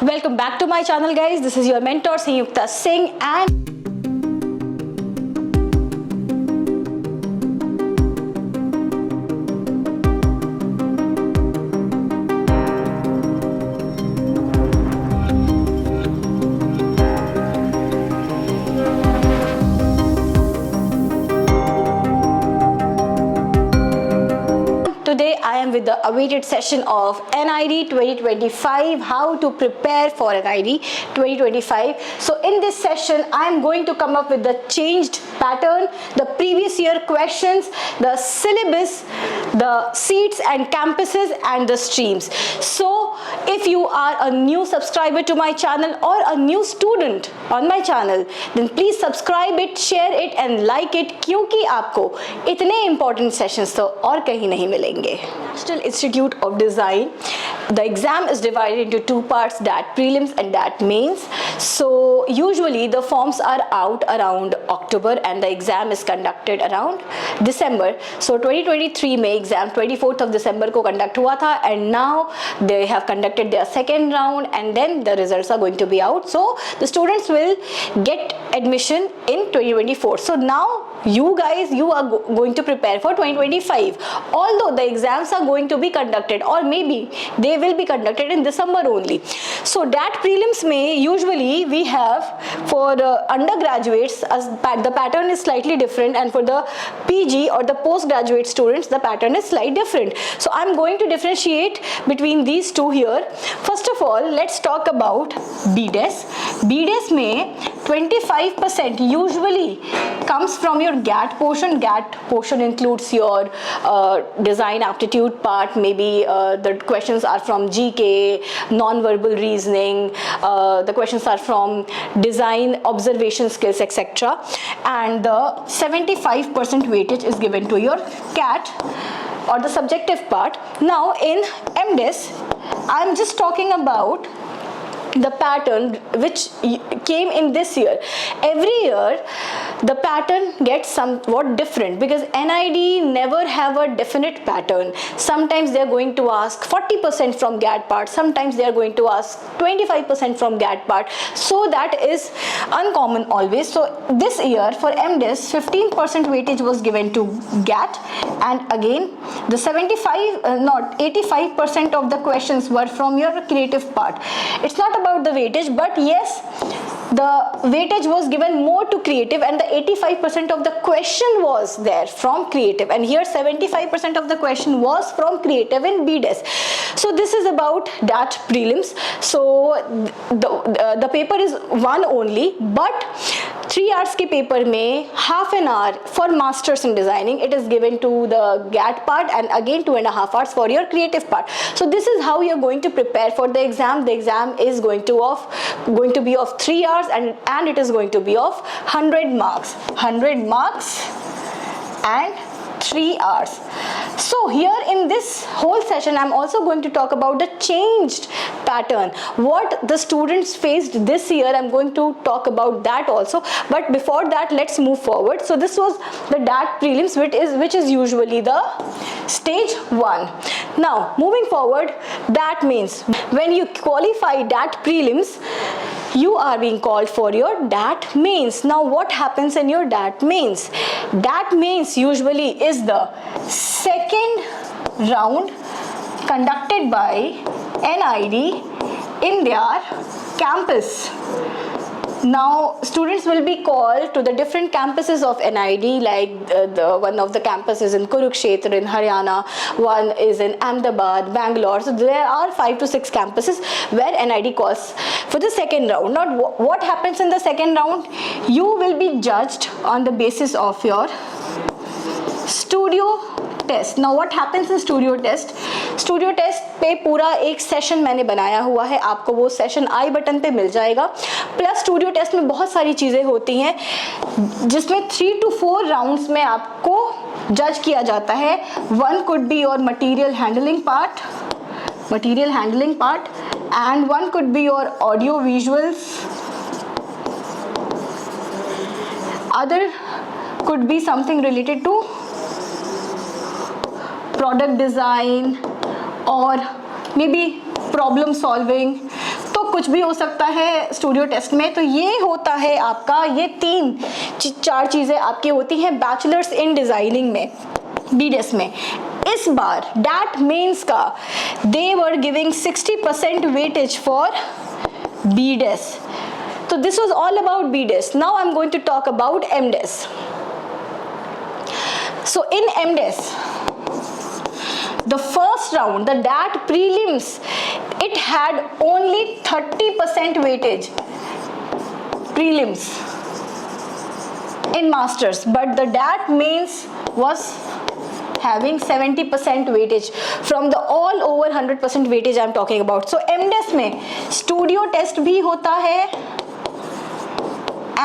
Welcome back to my channel, guys. This is your mentor Sanjukta Singh, and today I am with the awaited session of NID 2025, how to prepare for NID 2025. So in this session, I am going to come up with the changed pattern, the previous year questions, the syllabus, the seats and campuses and the streams. So if you are a new subscriber to my channel or a new student on my channel, then please subscribe it, share it and like it, क्योंकि आपको इतने important sessions तो और कहीं नहीं मिलेंगे. National Institute of Design, the exam is divided into two parts, that prelims and that mains. So usually the forms are out around October and the exam is conducted around December. So 2023 में exam 24th of December को conduct हुआ था, and now they have conducted their second round and then the results are going to be out. So the students will get admission in 2024. So now you guys, you are going to prepare for 2025. Although the exams are going to be conducted, or maybe they will be conducted in December only. So that prelims may usually we have for undergraduates, as the pattern is slightly different, and for the PG or the postgraduate students the pattern is slightly different. So I'm going to differentiate between these two here. First of all, let's talk about BDES. BDES may 25% usually comes from your GAT portion. GAT portion includes your design aptitude part, maybe the questions are from GK, non-verbal reasoning, the questions are from design, observation skills, etc. And the 75% weightage is given to your CAT or the subjective part. Now in MDES, I'm just talking about the pattern which came in this year. Every year the pattern gets somewhat different because NID never have a definite pattern. Sometimes they are going to ask 40% from GAT part, sometimes they are going to ask 25% from GAT part. So that is uncommon always. So this year for MDES 15% weightage was given to GAT, and again the 85% of the questions were from your creative part. It's not about the weightage, but yes, the weightage was given more to creative, and the 85% of the question was there from creative, and here 75% of the question was from creative in BDES. So this is about that prelims. So the paper is one only, but 3 hours के paper में half an hour for masters in designing, it is given to the GAT part, and again 2.5 hours for your creative part. So this is how you're going to prepare for the exam. The exam is going to be of 3 hours, and it is going to be of 100 marks and 3 hours. So here in this whole session I'm also going to talk about the changed pattern, what the students faced this year. I'm going to talk about that also, but before that let's move forward. So this was the DAT prelims, which is usually the stage 1. Now moving forward, that means when you qualify DAT prelims, you are being called for your DAT mains. Now what happens in your DAT mains? DAT mains usually is the second round conducted by NID in their campus. Now students will be called to the different campuses of NID, like the one of the campuses in Kurukshetra in Haryana, one is in Ahmedabad, Bangalore. So there are 5 to 6 campuses where NID calls for the second round. Now what happens in the second round? You will be judged on the basis of your studio test. Now what happens in studio test? Studio test पे पूरा एक session मैंने बनाया हुआ है, आपको वो session I button पे मिल जाएगा. प्लस स्टूडियो टेस्ट में बहुत सारी चीज़ें होती हैं जिसमें 3 to 4 राउंड्स में आपको जज किया जाता है. One could be your material handling part and one could be your audio visuals, other could be something related to product design or maybe problem solving. तो कुछ भी हो सकता है स्टूडियो टेस्ट में। तो ये होता है आपका, ये 4 चीज़ें आपकी होती हैं बैचलर्स इन डिज़ाइनिंग में, BDES में। इस बार डैट मेंस का they were giving 60% weightage for BDES. So this was all about BDES. Now I'm going to talk about MDES. So in MDES, the first round, the DAT prelims, it had only 30% weightage prelims in masters, but the DAT mains was having 70% weightage from the all over 100% weightage I'm talking about. So MDES में studio test भी होता है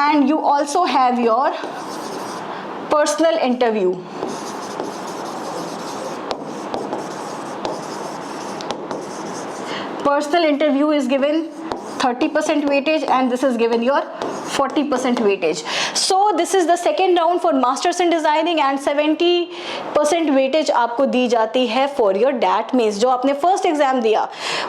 and you also have your personal interview. Personal interview is given 30% weightage and this is given your 40% weightage. So this is the second round for masters in designing and 70% weightage आपको दी जाती है for your DAT mains. जो आपने first exam दिया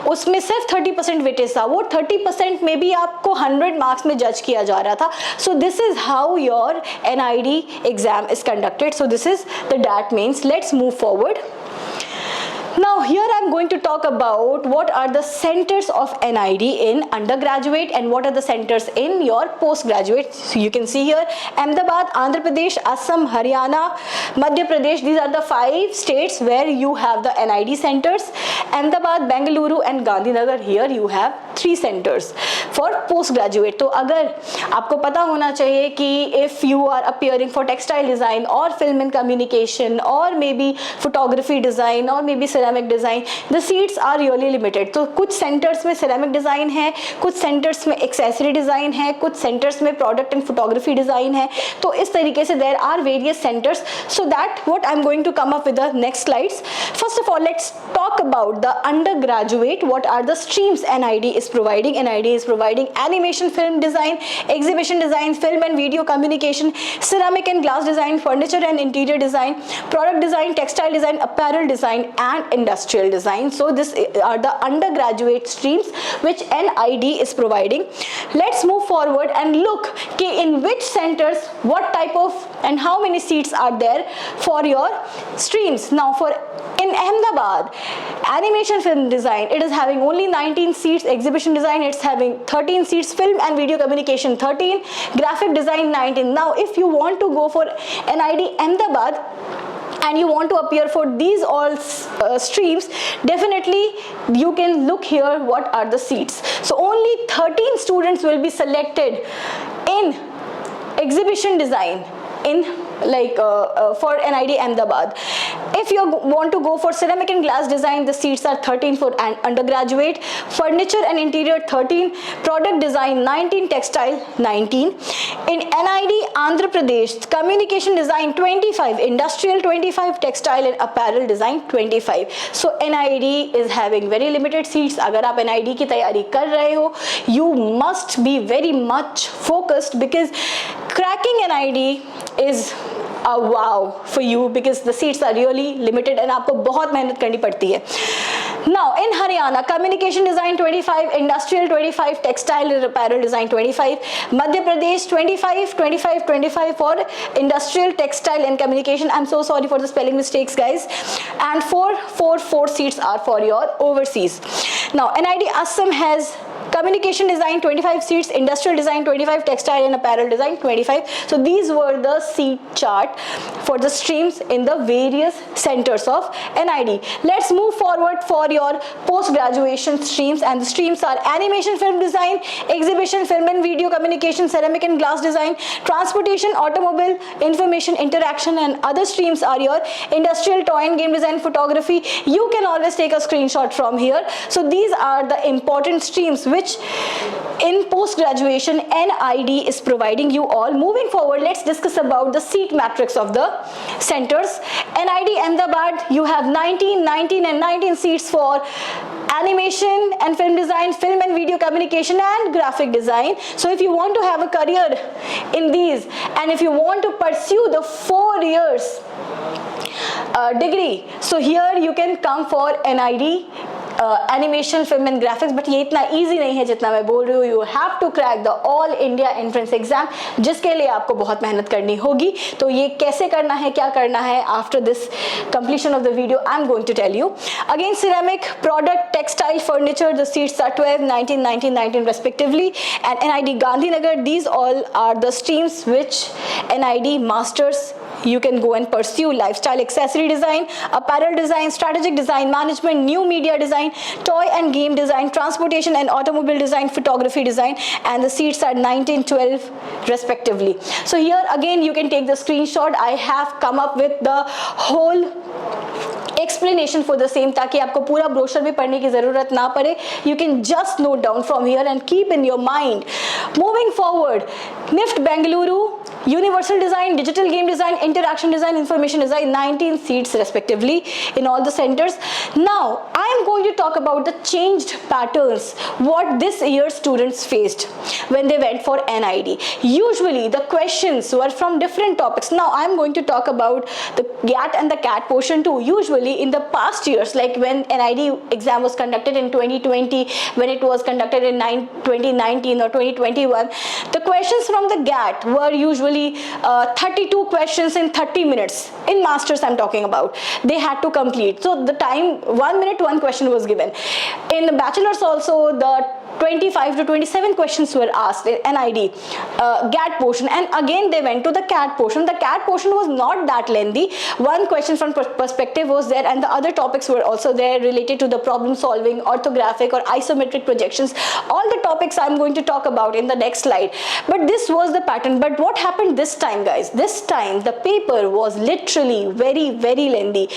उसमें सिर्फ 30% weightage था, वो 30% में भी आपको 100 marks में जज किया जा रहा था. So this is how your NID exam is conducted. So this is the DAT mains. Let's move forward. Now here I am going to talk about what are the centers of NID in undergraduate and what are the centers in your postgraduate. So you can see here Ahmedabad, Andhra Pradesh, Assam, Haryana, Madhya Pradesh. These are the 5 states where you have the NID centers. Ahmedabad, Bengaluru and Gandhinagar, here you have 3 centers for postgraduate. तो अगर आपको पता होना चाहिए कि if you are appearing for textile design or film and communication or maybe photography design or maybe ceramic design, the seats are really limited. तो कुछ centers में ceramic design है, कुछ centers में accessory design है, कुछ centers में product and photography design है. तो इस तरीके से there are various centers. So that what I'm going to come up with the next slides. First of all, let's talk about the undergraduate. What are the streams NID is providing? NID is providing animation, film design, exhibition design, film and video communication, ceramic and glass design, furniture and interior design, product design, textile design, apparel design and industrial design. So this are the undergraduate streams which NID is providing. Let's move forward and look in which centers what type of and how many seats are there for your streams. Now for in Ahmedabad, animation film design, it is having only 19 seats, exhibition design it's having 13 seats, film and video communication 13, graphic design 19. Now if you want to go for NID Ahmedabad and you want to appear for these all streams, definitely you can look here what are the seats. So only 13 students will be selected in exhibition design in for NID Ahmedabad. If you want to go for ceramic and glass design, the seats are 13 for an undergraduate, furniture and interior 13, product design 19, textile 19. In NID Andhra Pradesh, communication design 25, industrial 25, textile and apparel design 25. So NID is having very limited seats. अगर आप NID की तैयारी कर रहे हो, you must be very much focused because cracking NID is a wow for you because the seats are really limited and आपको बहुत मेहनत करनी पड़ती है. Now in Haryana, communication design 25, industrial 25, textile and apparel design 25, Madhya Pradesh 25, 25, 25 for industrial, textile and communication. I'm so sorry for the spelling mistakes guys. And 4 seats are for your overseas. Now NID Assam has communication design 25 seats, industrial design 25, textile and apparel design 25. So these were the seat chart for the streams in the various centers of NID. Let's move forward for your post-graduation streams, and the streams are animation film design, exhibition film and video communication, ceramic and glass design, transportation, automobile, information, interaction, and other streams are your industrial, toy and game design, photography. You can always take a screenshot from here. So these are the important streams which in post-graduation NID is providing you all. Moving forward, let's discuss about the seat matrix of the centers. NID Ahmedabad, you have 19, 19 and 19 seats for animation and film design, film and video communication and graphic design. So if you want to have a career in these and if you want to pursue the 4 years degree, so here you can come for NID animation, film and graphics, but ये इतना easy नहीं है जितना मैं बोल रही हूँ. You have to crack the all India entrance exam, जिसके लिए आपको बहुत मेहनत करनी होगी. तो ये कैसे करना है, क्या करना है, after this completion of the video I'm going to tell you. Again, ceramic, product, textile, furniture, the seats are 12, 19, 19, 19 respectively, and NID Gandhinagar. These all are the streams which NID masters you can go and pursue. Lifestyle, accessory design, apparel design, strategic design management, new media design, toy and game design, transportation and automobile design, photography design, and the seats are 19, 12 respectively. So here again you can take the screenshot. I have come up with the whole explanation for the same, ताकि आपको पूरा brochure भी पढ़ने की जरूरत ना पड़े. You can just note down from here and keep in your mind. Moving forward, NIFT Bengaluru, Universal Design, Digital Game Design, Interaction Design, Information Design, 19 seats respectively in all the centers. Now I am going to talk about the changed patterns what this year students faced when they went for NID. Usually the questions were from different topics. Now I am going to talk about the GAT and the CAT portion too. Usually in the past years, like when NID exam was conducted in 2020, when it was conducted in 2019 or 2021, the questions from the GAT were usually 32 questions in 30 minutes. In masters I'm talking about, they had to complete. So the time, 1 minute, one question was given. In the bachelors also, the 25 to 27 questions were asked in NID GAT portion, and again they went to the CAT portion. The CAT portion was not that lengthy. One question from perspective was there, and the other topics were also there related to the problem solving, orthographic or isometric projections. All the topics I'm going to talk about in the next slide. But this was the pattern. But what happened this time, guys? This time the paper was literally very, very lengthy.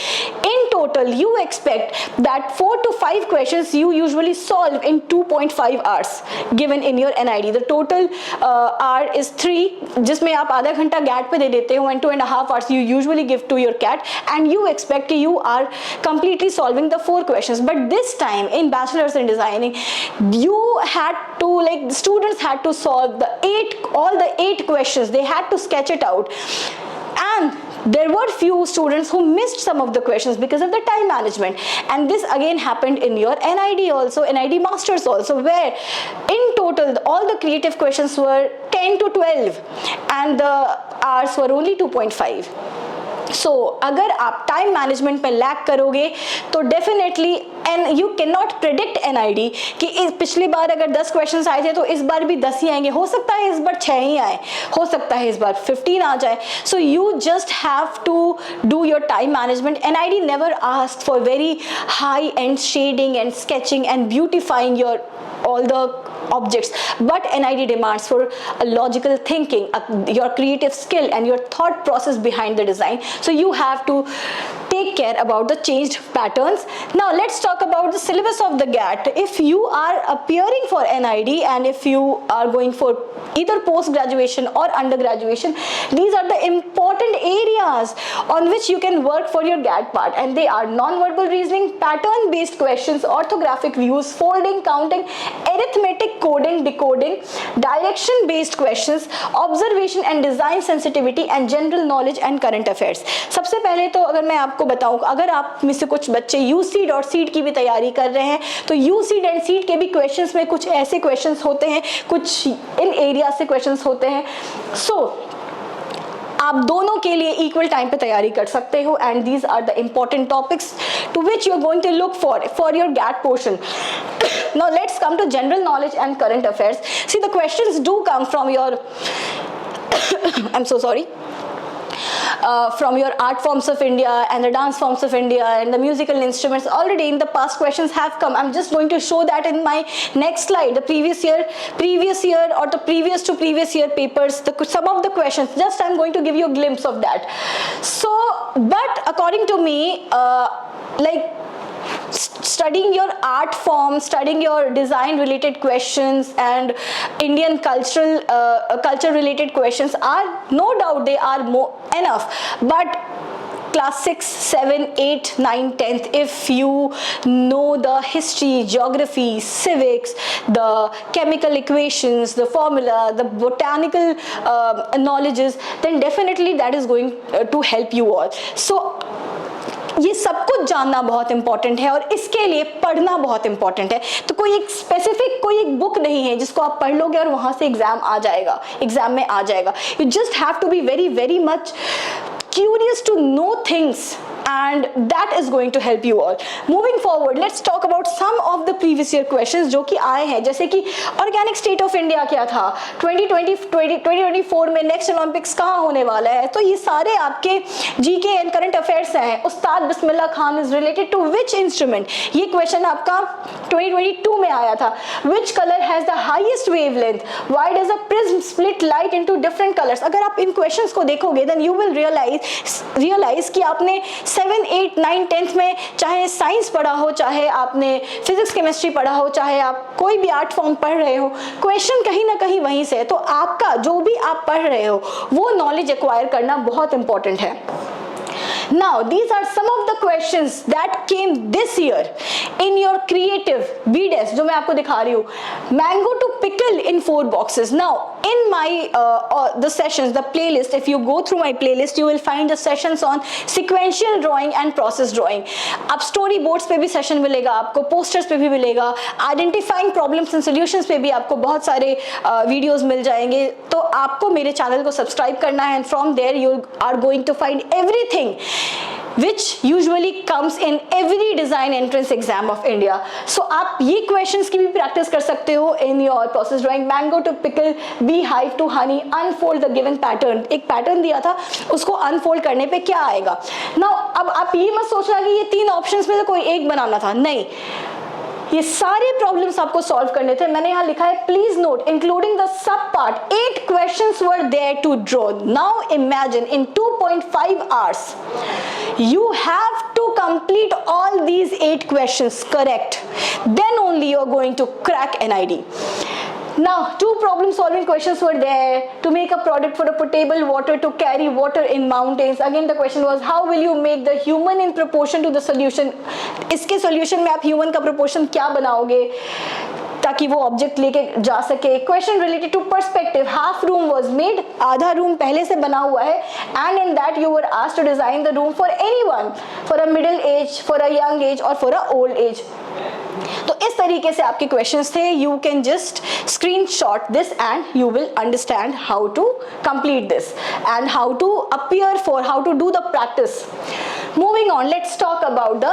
In total, you expect that 4 to 5 questions you usually solve in 2.5 hours given in your NID. The total hour is 3, जिसमें आप आधा घंटा GAT पे दे देते हो, and 2.5 hours you usually give to your CAT, and you expect you are completely solving the 4 questions. But this time in bachelor's in designing, you had to, like, the students had to solve all the 8 questions. They had to sketch it out, and there were few students who missed some of the questions because of the time management. And this again happened in your NID also, NID masters also, where in total all the creative questions were 10 to 12 and the hours were only 2.5. So अगर आप time management में lack करोगे तो definitely, and you can not predict NID कि पिछली बार अगर 10 questions आए थे तो इस बार भी 10 ही आएंगे. हो सकता है इस बार 6 ही आए, हो सकता है इस बार 15 आ जाए. So you just have to do your time management. NID never asked for very high end shading and sketching and beautifying your all the objects, but NID demands for a logical thinking, your creative skill and your thought process behind the design. So you have to take care about the changed patterns. Now let's talk about the syllabus of the GAT. If you are appearing for NID and if you are going for either post graduation or undergraduation, these are the important areas on which you can work for your GAT part, and they are non-verbal reasoning, pattern based questions, orthographic views, folding, counting, arithmetic, coding, decoding, direction based questions, observation and design sensitivity, and general knowledge and current affairs. सबसे पहले तो अगर मैं आपको बताऊं, अगर आप में से कुछ बच्चे UCET और CET की भी तैयारी कर रहे हैं तो UCET एंड CET के भी क्वेश्चंस में कुछ ऐसे क्वेश्चंस होते हैं, कुछ इन एरिया से क्वेश्चंस होते हैं. सो आप दोनों के लिए इक्वल टाइम पे तैयारी कर सकते हो, and these are the important topics to which you are going to look for your GAT portion. Now let's come to general knowledge and current affairs. See, the questions do come from your I'm so sorry, from your art forms of India and the dance forms of India and the musical instruments. Already in the past questions have come. I'm just going to show that in my next slide. The previous year or the previous to previous year papers, some of the questions, just I'm going to give you a glimpse of that. So, but according to me, like, studying your art form, studying your design related questions and Indian culture related questions are, no doubt they are more enough, but class 6, 7, 8, 9, 10th, if you know the history, geography, civics, the chemical equations, the formula, the botanical knowledges, then definitely that is going to help you all. So ये सब कुछ जानना बहुत important है और इसके लिए पढ़ना बहुत इंपॉर्टेंट है। तो कोई एक स्पेसिफिक कोई एक बुक नहीं है जिसको आप पढ़ लोगे और वहां से एग्जाम में आ जाएगा। You just have to be very very much curious to know things, and that is going to help you all. Moving forward, let's talk about some of the previous year questions जो कि आए हैं, जैसे कि organic state of India क्या था, 2024 में next Olympics कहाँ होने वाला है। तो ये सारे आपके जीके एंड करंट अफेयर्स हैं। Ustad Bismillah Khan is related to which instrument, ये क्वेश्चन आपका 2022 में आया था। Which colour has the highest wavelength, why does a prism split light into different colours. अगर आप इन क्वेश्चंस को देखोगे देन यू विल रियलाइज कि आपने 7, 8, 9, 10th में चाहे साइंस पढ़ा हो, चाहे आपने फिजिक्स केमिस्ट्री पढ़ा हो, चाहे आप कोई भी आर्ट फॉर्म पढ़ रहे हो, क्वेश्चन कहीं ना कहीं वहीं से है। तो आपका जो भी आप पढ़ रहे हो वो नॉलेज एक्वायर करना बहुत इंपॉर्टेंट है। Now these are some of the questions that came this year in your creative BDES जो मैं आपको दिखा रही हूँ, mango to pickle in 4 boxes. Now in my the sessions, the playlist, if you go through my playlist you will find the sessions on sequential drawing and process drawing. अब story boards पे भी session मिलेगा आपको, posters पे भी मिलेगा, identifying problems and solutions पे भी आपको बहुत सारे videos मिल जाएंगे। तो आपको मेरे चैनल को सब्सक्राइब करना है and from there you are going to find everything which usually comes in every design entrance exam of India. So आप ये questions की भी practice कर सकते हो in your process drawing, mango to pickle, beehive to honey, unfold the given pattern। एक pattern दिया था, उसको unfold करने पे क्या आएगा। Now अब आप ये मत सोचना कि ये 3 options में से कोई एक बनाना था, नहीं, ये सारे प्रॉब्लम्स आपको सॉल्व करने थे। मैंने यहाँ लिखा है please note including the sub part 8 questions were there to draw. Now imagine in 2.5 hours you have to complete all these 8 questions correct, then only you are going to crack NID. Now 2 problem solving questions were there to make a product for a potable water to carry water in mountains. Again the question was how will you make the human in proportion to the solution। इसके solution में आप human का proportion क्या बनाओगे ताकि वो object लेके जा सके। Question related to perspective, half room was made, आधा रूम पहले से बना हुआ है, and in that you were asked to design the room for anyone, for a middle age, for a young age और फॉर अ ओल्ड एज। तो इस तरीके से आपके क्वेश्चंस थे। You can just screenshot this and you will understand how to complete this and how to appear for how to do the practice. Moving on, let's talk about the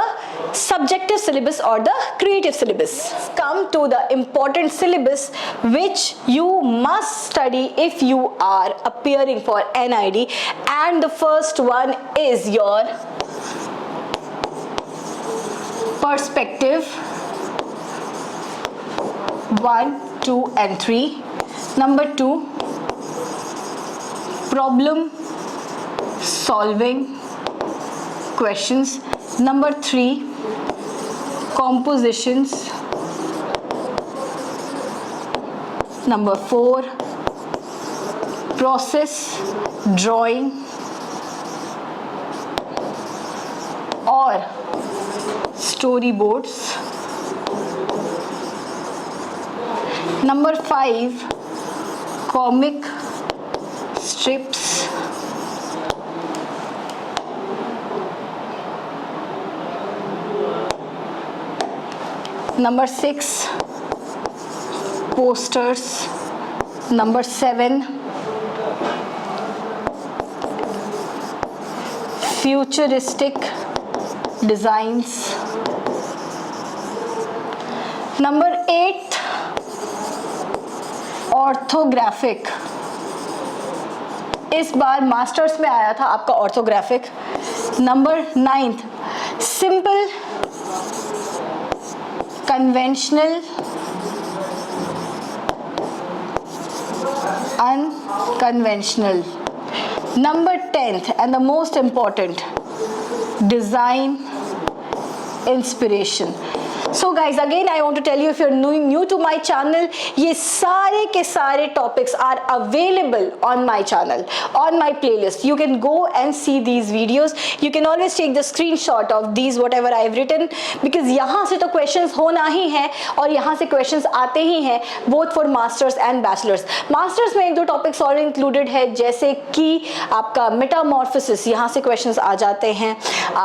subjective syllabus or the creative syllabus. Come to the important syllabus which you must study if you are appearing for NID, and the first one is your perspective 1, 2 and 3. Number 2, problem solving questions. Number 3, compositions. Number 4, process drawing or storyboards. Number 5, comic strips. Number 6, posters. Number 7, futuristic designs. Number 8, orthographic. इस बार masters में आया था आपका orthographic. Number 9, simple conventional unconventional. Number 10th and the most important, design inspiration. So guys, again I want to tell you, if you're new to my channel, ये सारे के सारे topics are available on my channel, on my playlist. You can go and see these videos. You can always take the screenshot of these whatever I've written, because यहाँ से तो questions होना ही है और यहाँ से questions आते ही हैं, both for masters and bachelors. Masters में एक दो topics और included है, जैसे कि आपका metamorphosis, यहाँ से questions आ जाते हैं,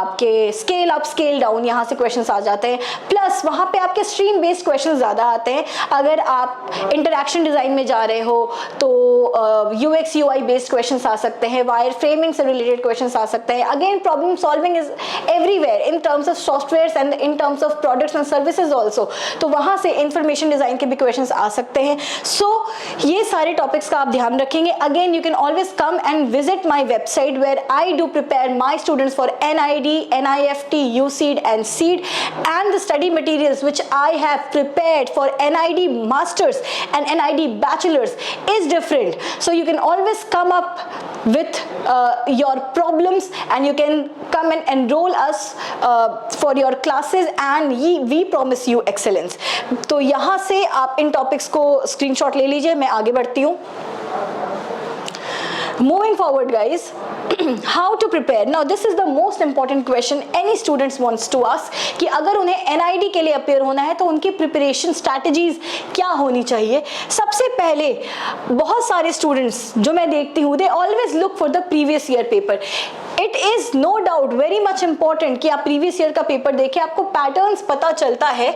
आपके scale up scale down यहाँ से questions आ जाते हैं, प्लस वहाँ पे आपके स्ट्रीम बेस्ड क्वेश्चन ज़्यादा आते हैं. अगर आप इंटरैक्शन डिज़ाइन में जा रहे हो तो यूएक्स यूआई बेस्ड क्वेश्चंस आ सकते हैं, वायर फ्रेमिंग से रिलेटेड क्वेश्चंस आ सकते हैं. Again problem solving is everywhere in terms of software and in terms of products and services also. तो वहाँ से इंफॉर्मेशन डिज़ाइन के भी क्वेश्चंस आ सकते हैं. सो ये सारे टॉपिक्स का आप ध्यान रखेंगे. Again you can always come and visit my website where I do prepare my students for NID, NIFT, USEED and SEED, and the study materials which I have prepared for NID Masters and NID Bachelors is different. So you can always come up with your problems and you can come and enroll us for your classes and we promise you excellence. तो यहाँ से आप इन topics को screenshot ले लीजिए. मैं आगे बढ़ती हूँ. Moving forward guys, how to prepare. Now this is the most important question any students wants to ask, कि अगर उन्हें NID के लिए अपेयर होना है तो उनकी प्रिपरेशन स्ट्रैटेजीज क्या होनी चाहिए. सबसे पहले बहुत सारे स्टूडेंट्स जो मैं देखती हूँ, they always look for the previous year paper. It is no doubt very much important कि आप प्रीवियस ईयर का पेपर देखें, आपको पैटर्न्स पता चलता है,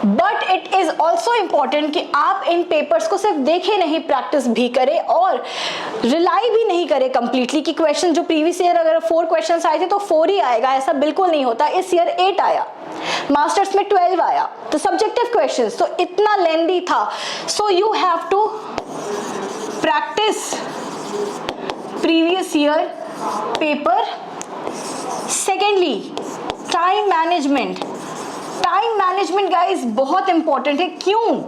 but it is also important कि आप इन पेपर्स को सिर्फ देखें नहीं, प्रैक्टिस भी करें और रिलाई भी नहीं करें कंप्लीटली कि क्वेश्चन जो प्रीवियस ईयर अगर 4 क्वेश्चंस आए थे तो 4 ही आएगा, ऐसा बिल्कुल नहीं होता. इस ईयर 8 आया, मास्टर्स में 12 आया, तो सब्जेक्टिव क्वेश्चंस तो इतना लेंदी था. So you have to practice previous year paper. Secondly time management. Time management guys बहुत इंपॉर्टेंट है. क्यों?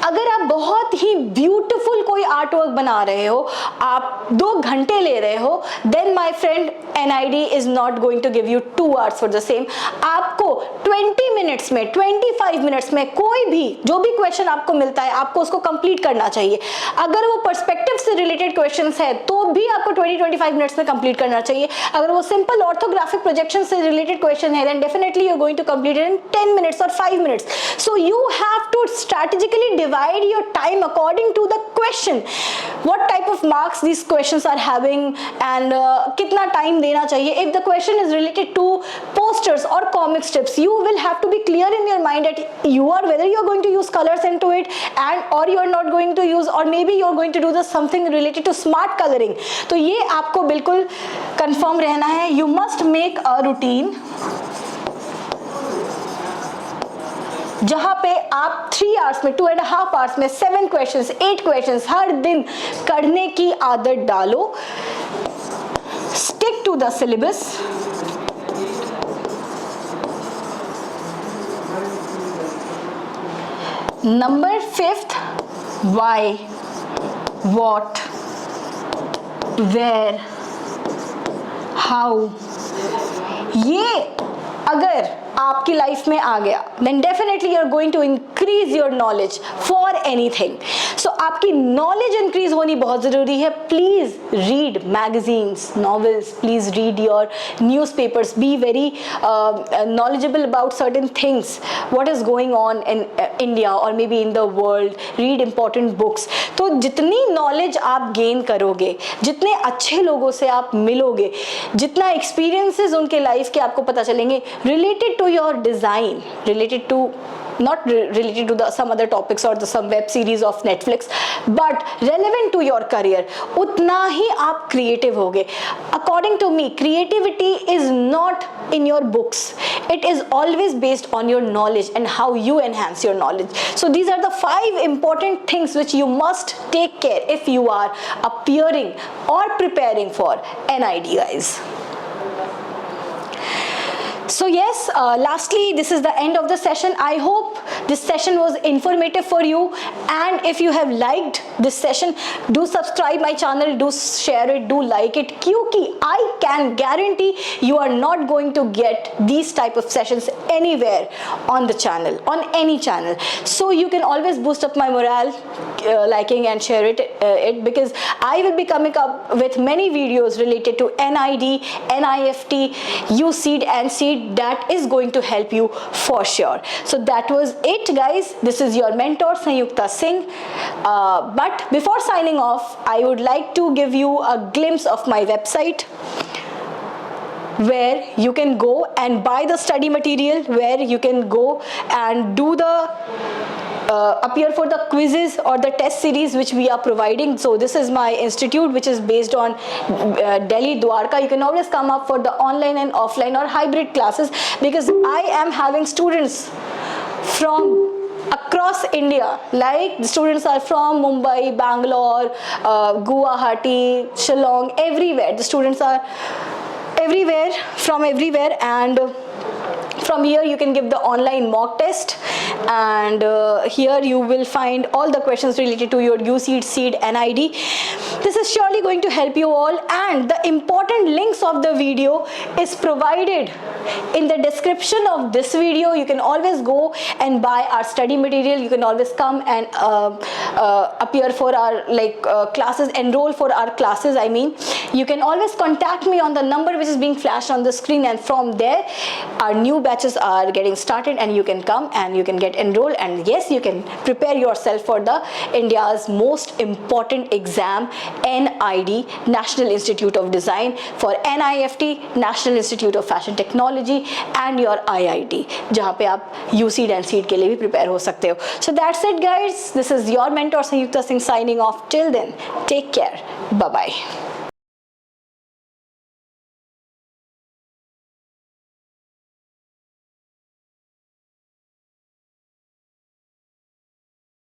अगर आप बहुत ही ब्यूटीफुल कोई आर्ट वर्क बना रहे हो, आप 2 घंटे ले रहे हो, then my friend NID is not going to give you 2 hours for the same. आपको 20 मिनट्स में, 25 मिनट्स में कोई भी जो भी क्वेश्चन आपको मिलता है आपको उसको कंप्लीट करना चाहिए. अगर वो पर्सपेक्टिव से रिलेटेड क्वेश्चंस है तो भी आपको 20-25 मिनट्स में कंप्लीट करना चाहिए. अगर वो सिंपल ऑर्थोग्राफिक प्रोजेक्शन से रिलेटेड क्वेश्चन है, then definitely you are going to complete in 10 minutes और 5 minutes. So you have to strategically divide your time according to the question, what type of marks these questions are having and कितना time देना चाहिए. if the question is related to posters or comic strips, you will have to be clear in your mind that you are whether you are going to use colors into it and or you are not going to use, or maybe you are going to do the something related to smart coloring. तो ये आपको बिल्कुल confirm रहना है. you must make a routine जहां पे आप 3 hours में, 2.5 hours में 7 questions, 8 questions हर दिन करने की आदत डालो. Stick to the syllabus. Number 5th, why, what, where, how. ये अगर आपकी लाइफ में आ गया, then definitely you are going to increase your knowledge for anything. So आपकी knowledge increase होनी बहुत ज़रूरी है. Please read magazines, novels. Please read your newspapers. Be very knowledgeable about certain things. What is going on in India or maybe in the world. Read important books. तो जितनी knowledge आप gain करोगे, जितने अच्छे लोगों से आप मिलोगे, जितना experiences उनके life के आपको पता चलेंगे related to your design, related to not related to the some other topics or the some web series of Netflix, but relevant to your career, उतना ही आप creative होगे. According to me, creativity is not in your books. It is always based on your knowledge and how you enhance your knowledge. So these are the 5 important things which you must take care if you are appearing or preparing for NID, guys. So yes, lastly, this is the end of the session. I hope this session was informative for you, and if you have liked this session, do subscribe my channel, do share it, do like it, क्योंकि I can guarantee you are not going to get these type of sessions anywhere on the channel, on any channel. So you can always boost up my morale, liking and share it, because I will be coming up with many videos related to NID, NIFT, USEED and SEED that is going to help you for sure. So that was it, guys. This is your mentor Sanyukta Singh. But before signing off, I would like to give you a glimpse of my website, where you can go and buy the study material, where you can go and do the appear for the quizzes or the test series which we are providing. So this is my institute, which is based on Delhi, Dwarka. You can always come up for the online and offline or hybrid classes, because I am having students from across India. Like, the students are from Mumbai, Bangalore, Guwahati, Shillong, everywhere. The students are everywhere, from everywhere, and from here you can give the online mock test, and here you will find all the questions related to your USEED, SEED, NID. This is surely going to help you all, and the important links of the video is provided in the description of this video. You can always go and buy our study material. You can always come and appear for our classes, enroll for our classes. I mean, you can always contact me on the number which is being flashed on the screen, and from there our new batches are getting started, and you can come and you can get enrolled, and yes, you can prepare yourself for the India's most important exam, NID, National Institute of Design, for NIFT, National Institute of Fashion Technology, and your IIT, जहाँ पे आप USEED and SEED के लिए भी prepare हो सकते हो. So that's it, guys. This is your mentor Sanyukta Singh signing off. Till then, take care. Bye bye.